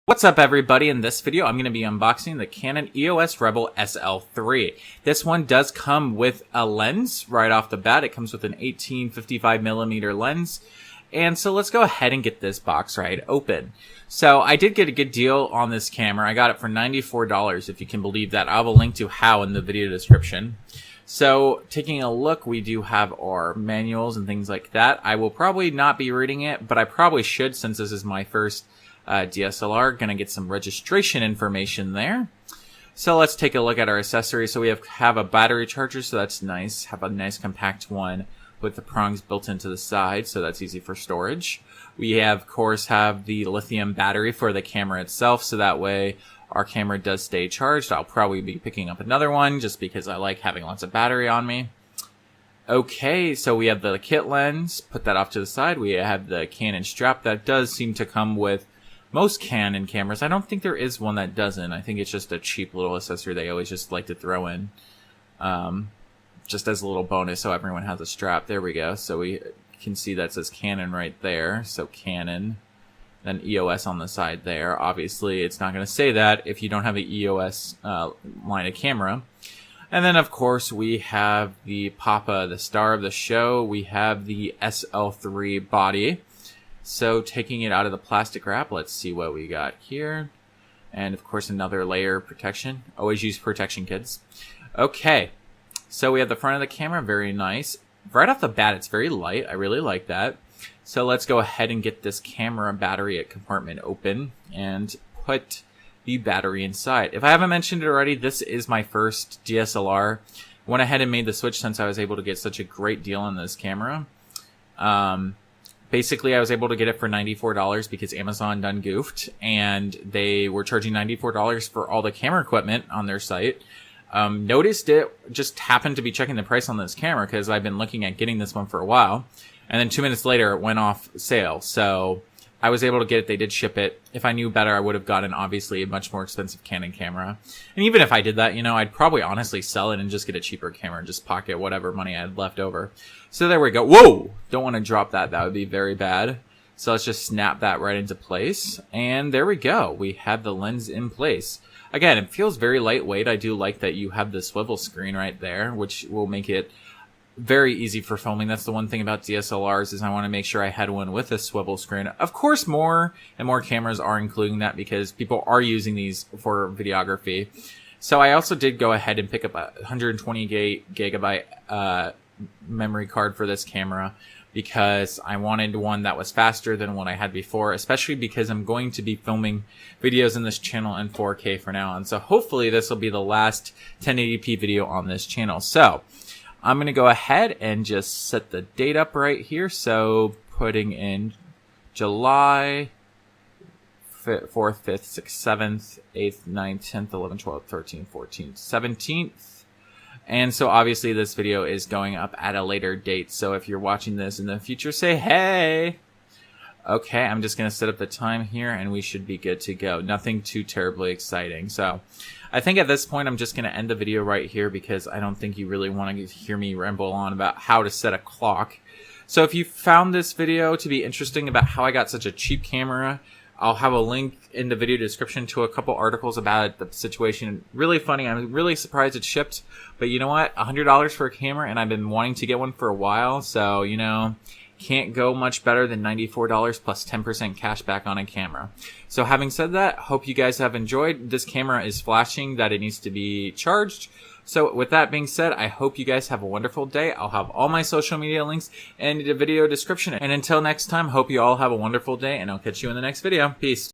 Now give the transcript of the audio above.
What's up everybody? In this video I'm going to be unboxing the Canon EOS Rebel SL3. This one does come with a lens right off the bat. It comes with an 18-55mm lens. And so let's go ahead and get this box right open. So I did get a good deal on this camera. I got it for $94 if you can believe that. I have a link to how in the video description. So taking a look, we do have our manuals and things like that. I will probably not be reading it, but I probably should since this is my first DSLR. Gonna get some registration information there. So let's take a look at our accessories. So we have a battery charger, so that's nice. Have a nice compact one with the prongs built into the side, so that's easy for storage. We have, of course, have the lithium battery for the camera itself, so that way our camera does stay charged. I'll probably be picking up another one just because I like having lots of battery on me. Okay, so we have the kit lens. Put that off to the side. We have the Canon strap that does seem to come with most Canon cameras. I don't think there is one that doesn't. I think it's just a cheap little accessory they always just like to throw in. Just as a little bonus so everyone has a strap. There we go. So we can see that says Canon right there. So Canon. Then EOS on the side there. Obviously, it's not going to say that if you don't have an EOS line of camera. And then, of course, we have the Papa, the star of the show. We have the SL3 body. So taking it out of the plastic wrap, let's see what we got here. And of course, another layer of protection. Always use protection, kids. Okay, so we have the front of the camera, very nice. Right off the bat, it's very light. I really like that. So let's go ahead and get this camera battery compartment open and put the battery inside. If I haven't mentioned it already, this is my first DSLR. Went ahead and made the switch since I was able to get such a great deal on this camera. Basically, I was able to get it for $94 because Amazon done goofed, and they were charging $94 for all the camera equipment on their site. Noticed it, just happened to be checking the price on this camera because I've been looking at getting this one for a while. And then 2 minutes later, it went off sale. So I was able to get it. They did ship it. If I knew better, I would have gotten, obviously, a much more expensive Canon camera. And even if I did that, you know, I'd probably honestly sell it and just get a cheaper camera and just pocket whatever money I had left over. So there we go. Whoa! Don't want to drop that. That would be very bad. So let's just snap that right into place. And there we go. We have the lens in place. Again, it feels very lightweight. I do like that you have the swivel screen right there, which will make it very easy for filming. That's the one thing about DSLRs is I want to make sure I had one with a swivel screen. Of course, more and more cameras are including that because people are using these for videography. So I also did go ahead and pick up a 120 gigabyte memory card for this camera because I wanted one that was faster than what I had before, especially because I'm going to be filming videos in this channel in 4K for now. And so hopefully this will be the last 1080p video on this channel. So I'm going to go ahead and just set the date up right here. So putting in July 4th, 5th, 6th, 7th, 8th, 9th, 10th, 11th, 12th, 13th, 14th, 17th. And so obviously this video is going up at a later date. So if you're watching this in the future, say, hey. Okay, I'm just going to set up the time here and we should be good to go. Nothing too terribly exciting. So I think at this point I'm just going to end the video right here because I don't think you really want to hear me ramble on about how to set a clock. So if you found this video to be interesting about how I got such a cheap camera, I'll have a link in the video description to a couple articles about the situation. Really funny. I'm really surprised it shipped. But you know what? $100 for a camera, and I've been wanting to get one for a while. So, you know, can't go much better than $94 plus 10% cash back on a camera. So having said that, hope you guys have enjoyed. This camera is flashing that it needs to be charged. So with that being said, I hope you guys have a wonderful day. I'll have all my social media links in the video description. And until next time, hope you all have a wonderful day, and I'll catch you in the next video. Peace.